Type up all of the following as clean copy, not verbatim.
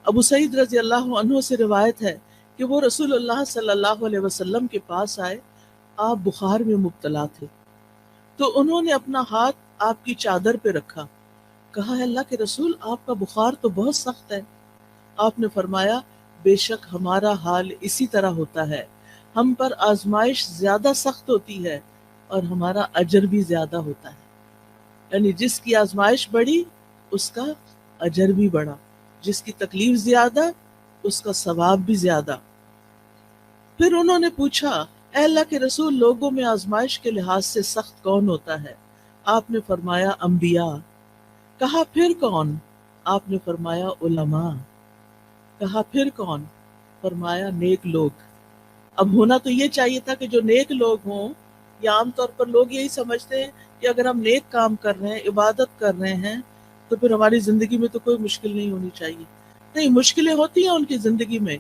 ابو سعید رضی اللہ عنہ سے روایت ہے کہ وہ رسول اللہ صلی اللہ علیہ وسلم کے پاس آئے، آپ بخار میں مبتلا تھے، تو انہوں نے اپنا ہاتھ آپ کی چادر پہ رکھا، کہا ہے اللہ کے رسول آپ کا بخار تو بہت سخت ہے۔ آپ نے فرمایا بے شک ہمارا حال اسی طرح ہوتا ہے، ہم پر آزمائش زیادہ سخت ہوتی ہے اور ہمارا اجر بھی زیادہ ہوتا ہے، یعنی جس کی آزمائش بڑھی اس کا اجر بھی بڑھا، جس کی تکلیف زیادہ اس کا ثواب بھی زیادہ۔ پھر انہوں نے پوچھا اے اللہ کے رسول لوگوں میں آزمائش کے لحاظ سے سخت کون ہوتا ہے؟ آپ نے فرمایا انبیاء۔ کہا پھر کون؟ آپ نے فرمایا علماء۔ کہا پھر کون؟ فرمایا نیک لوگ۔ اب ہونا تو یہ چاہیے تھا کہ جو نیک لوگ ہوں، یا عام طور پر لوگ یہی سمجھتے ہیں کہ اگر ہم نیک کام کر رہے ہیں، عبادت کر رہے ہیں، تو پھر ہماری زندگی میں تو کوئی مشکل نہیں ہونی چاہیے۔ نہیں، مشکلیں ہوتی ہیں ان کی زندگی میں،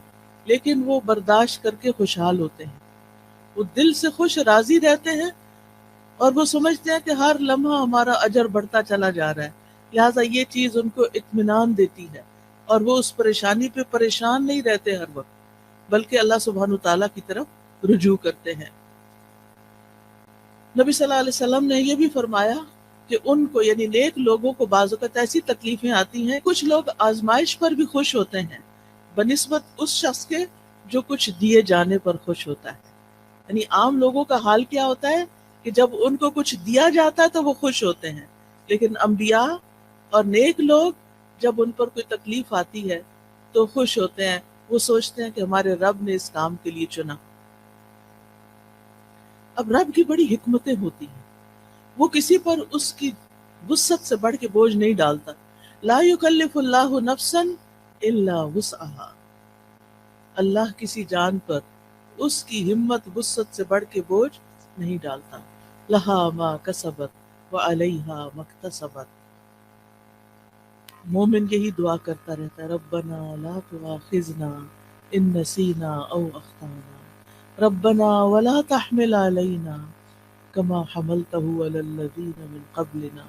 لیکن وہ برداشت کر کے خوشحال ہوتے ہیں، وہ دل سے خوش راضی رہتے ہیں، اور وہ سمجھتے ہیں کہ ہر لمحہ ہمارا اجر بڑھتا چلا جا رہا ہے، لہٰذا یہ چیز ان کو اطمینان دیتی ہے، اور وہ اس پریشانی پہ پریشان نہیں رہتے ہر وقت، بلکہ اللہ سبحانہ تعالیٰ کی طرف رجوع کرتے ہیں۔ نبی صلی اللہ علیہ وسلم نے یہ بھی فرمایا کہ ان کو یعنی نیک لوگوں کو بعض اوقات ایسی تکلیفیں آتی ہیں، کچھ لوگ آزمائش پر بھی خوش ہوتے ہیں بنسبت اس شخص کے جو کچھ دیے جانے پر خوش ہوتا ہے۔ یعنی عام لوگوں کا حال کیا ہوتا ہے کہ جب ان کو کچھ دیا جاتا ہے تو وہ خوش ہوتے ہیں، لیکن انبیاء اور نیک لوگ جب ان پر کوئی تکلیف آتی ہے تو خوش ہوتے ہیں، وہ سوچتے ہیں کہ ہمارے رب نے اس کام کے لیے چنا۔ اب رب کی بڑی حکمتیں ہوتی ہیں، وہ کسی پر اس کی وسعت سے بڑھ کے بوجھ نہیں ڈالتا۔ لا یکلف اللہ نفسا الا وسعها، اللہ کسی جان پر اس کی ہمت وسعت سے بڑھ کے بوجھ نہیں ڈالتا۔ لہا ما کسبت وعلیہا ما اکتسبت۔ مومن یہی دعا کرتا رہتا ہے ربنا لا تؤاخذنا ان نسینا او اخطانا ربنا ولا تحمل علینا كما حملته على الذين من قبلنا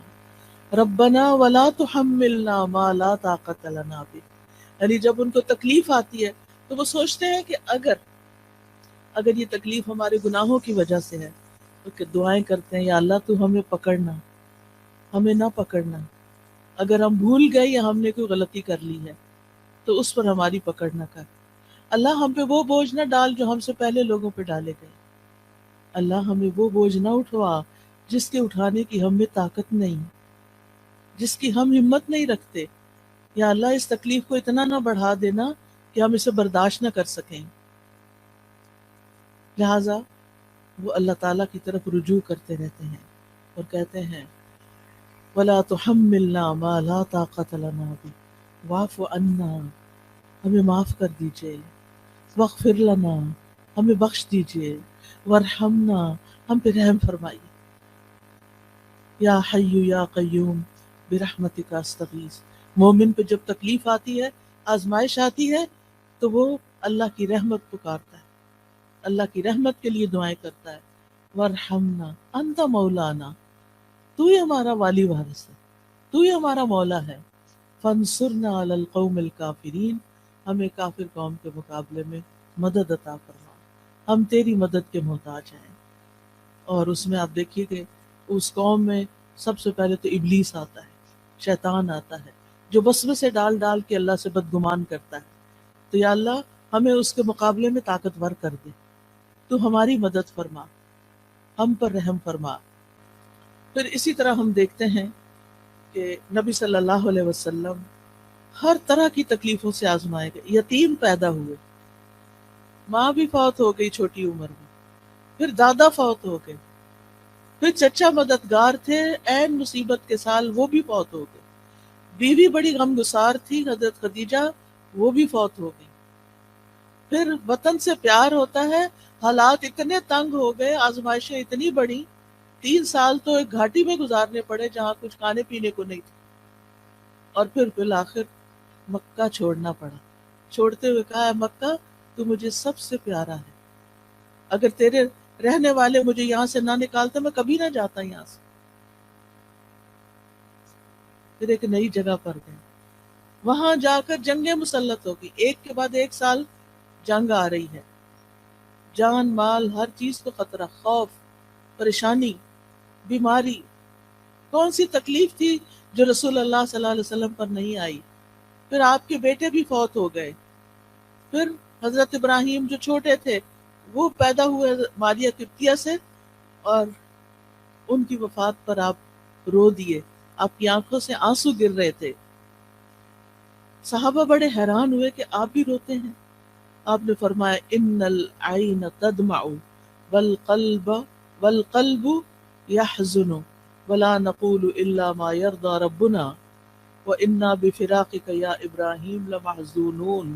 ربنا ولا تحملنا ما لا طاقت لنا به۔ یعنی جب ان کو تکلیف آتی ہے تو وہ سوچتے ہیں کہ اگر یہ تکلیف ہمارے گناہوں کی وجہ سے ہے، تو کہ دعائیں کرتے ہیں یا اللہ تو ہمیں پکڑنا، ہمیں نہ پکڑنا، اگر ہم بھول گئے یا ہم نے کوئی غلطی کر لی ہے تو اس پر ہماری پکڑ نہ کر، اللہ ہم پہ وہ بوجھ نہ ڈال جو ہم سے پہلے لوگوں پہ ڈالے گئے، اللہ ہمیں وہ بوجھ نہ اٹھوا جس کے اٹھانے کی ہم میں طاقت نہیں، جس کی ہم ہمت نہیں رکھتے، یا اللہ اس تکلیف کو اتنا نہ بڑھا دینا کہ ہم اسے برداشت نہ کر سکیں۔ لہٰذا وہ اللہ تعالیٰ کی طرف رجوع کرتے رہتے ہیں اور کہتے ہیں وَلَا تُحَمِّلْنَا مَا لَا طَاقَةَ لَنَا بِهِ وَاعْفُ عَنَّا، ہمیں معاف کر دیجئے، وَاغْفِرْ لَنَا، ہمیں بخش دیجئے، وَارْحَمْنَا، ہم پہ رحم فرمائیے، یا حی یا قیوم برحمتک استغیث۔ مومن پہ جب تکلیف آتی ہے، آزمائش آتی ہے، تو وہ اللہ کی رحمت پکارتا ہے، اللہ کی رحمت کے لیے دعائیں کرتا ہے۔ وَارْحَمْنَا أَنْتَ مَوْلَانَا، تو ہی ہمارا والی وارث ہے، تو ہی ہمارا مولا ہے۔ فَانْصُرْنَا عَلَى الْقَوْمِ الْكَافِرِينَ، ہمیں کافر قوم کے مقابلے میں مدد عطا فرما، ہم تیری مدد کے محتاج ہیں۔ اور اس میں آپ دیکھیے کہ اس قوم میں سب سے پہلے تو ابلیس آتا ہے، شیطان آتا ہے، جو وسوسے ڈال ڈال کے اللہ سے بدگمان کرتا ہے۔ تو یا اللہ ہمیں اس کے مقابلے میں طاقتور کر دے، تو ہماری مدد فرما، ہم پر رحم فرما۔ پھر اسی طرح ہم دیکھتے ہیں کہ نبی صلی اللہ علیہ وسلم ہر طرح کی تکلیفوں سے آزمائے گئے، یتیم پیدا ہوئے، ماں بھی فوت ہو گئی چھوٹی عمر میں، پھر دادا فوت ہو گئے، پھر چچا مددگار تھے عین مصیبت کے سال، وہ بھی فوت ہو گئے، بیوی بڑی غمگسار تھی حضرت خدیجہ، وہ بھی فوت ہو گئی، پھر وطن سے پیار ہوتا ہے، حالات اتنے تنگ ہو گئے، آزمائشیں اتنی بڑی، 3 سال تو ایک گھاٹی میں گزارنے پڑے جہاں کچھ کھانے پینے کو نہیں تھا، اور پھر بالآخر مکہ چھوڑنا پڑا۔ چھوڑتے ہوئے کہا ہے مکہ تو مجھے سب سے پیارا ہے، اگر تیرے رہنے والے مجھے یہاں سے نہ نکالتے میں کبھی نہ جاتا یہاں سے۔ پھر ایک نئی جگہ پر گئے، وہاں جا کر جنگیں مسلط ہوگی، ایک کے بعد ایک سال جنگ آ رہی ہے، جان مال ہر چیز کو خطرہ، خوف، پریشانی، بیماری، کون سی تکلیف تھی جو رسول اللہ صلی اللہ علیہ وسلم پر نہیں آئی؟ پھر آپ کے بیٹے بھی فوت ہو گئے، پھر حضرت ابراہیم جو چھوٹے تھے وہ پیدا ہوئے ماریہ قبطیہ سے، اور ان کی وفات پر آپ رو دیے، آپ کی آنکھوں سے آنسو گر رہے تھے۔ صحابہ بڑے حیران ہوئے کہ آپ بھی روتے ہیں۔ آپ نے فرمایا ان العین تدمع والقلب والقلب يحزن ولا نقول الا ما يرضى ربنا وانا بفراقك یا ابراہیم لمحزونون۔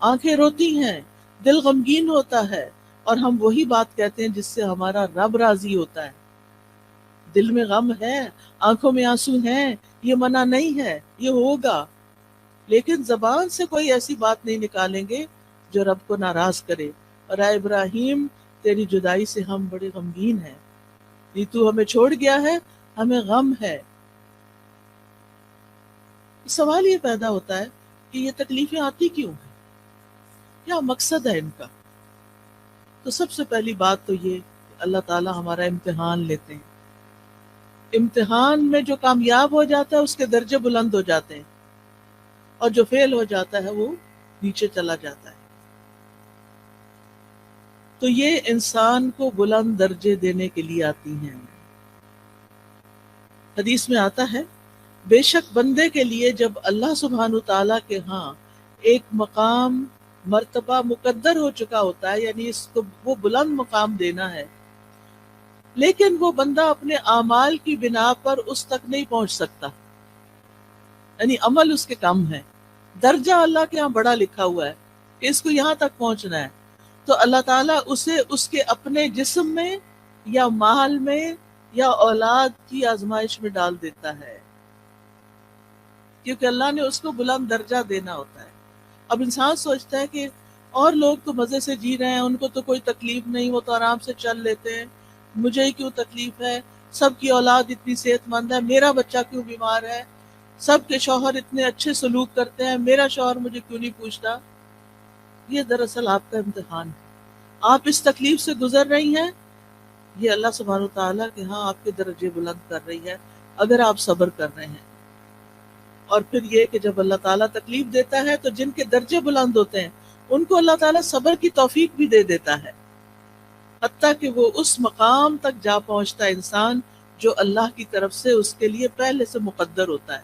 آنکھیں روتی ہیں، دل غمگین ہوتا ہے، اور ہم وہی بات کہتے ہیں جس سے ہمارا رب راضی ہوتا ہے۔ دل میں غم ہے، آنکھوں میں آنسو ہیں، یہ منع نہیں ہے، یہ ہوگا، لیکن زبان سے کوئی ایسی بات نہیں نکالیں گے جو رب کو ناراض کرے۔ اور اے ابراہیم، تیری جدائی سے ہم بڑے غمگین ہیں، یہ تو ہمیں چھوڑ گیا ہے، ہمیں غم ہے۔ سوال یہ پیدا ہوتا ہے کہ یہ تکلیفیں آتی کیوں ہیں، کیا مقصد ہے ان کا؟ تو سب سے پہلی بات تو یہ کہ اللہ تعالی ہمارا امتحان لیتے ہیں، امتحان میں جو کامیاب ہو جاتا ہے اس کے درجے بلند ہو جاتے ہیں، اور جو فیل ہو جاتا ہے وہ نیچے چلا جاتا ہے۔ تو یہ انسان کو بلند درجے دینے کے لیے آتی ہیں۔ حدیث میں آتا ہے بے شک بندے کے لیے جب اللہ سبحانہ تعالیٰ کے ہاں ایک مقام مرتبہ مقدر ہو چکا ہوتا ہے، یعنی اس کو وہ بلند مقام دینا ہے، لیکن وہ بندہ اپنے اعمال کی بنا پر اس تک نہیں پہنچ سکتا، یعنی عمل اس کے کم ہے، درجہ اللہ کے ہاں بڑا لکھا ہوا ہے کہ اس کو یہاں تک پہنچنا ہے، تو اللہ تعالیٰ اسے اس کے اپنے جسم میں یا مال میں یا اولاد کی آزمائش میں ڈال دیتا ہے، کیونکہ اللہ نے اس کو بلند درجہ دینا ہوتا ہے۔ اب انسان سوچتا ہے کہ اور لوگ تو مزے سے جی رہے ہیں، ان کو تو کوئی تکلیف نہیں، وہ تو آرام سے چل لیتے ہیں، مجھے ہی کیوں تکلیف ہے، سب کی اولاد اتنی صحت مند ہے، میرا بچہ کیوں بیمار ہے، سب کے شوہر اتنے اچھے سلوک کرتے ہیں، میرا شوہر مجھے کیوں نہیں پوچھتا۔ یہ دراصل آپ کا امتحان ہے، آپ اس تکلیف سے گزر رہی ہیں، یہ اللہ سبحانہ تعالیٰ کے ہاں آپ کے درجے بلند کر رہی ہے اگر آپ صبر کر رہے ہیں۔ اور پھر یہ کہ جب اللہ تعالیٰ تکلیف دیتا ہے تو جن کے درجے بلند ہوتے ہیں ان کو اللہ تعالیٰ صبر کی توفیق بھی دے دیتا ہے، حتیٰ کہ وہ اس مقام تک جا پہنچتا ہے انسان جو اللہ کی طرف سے اس کے لیے پہلے سے مقدر ہوتا ہے۔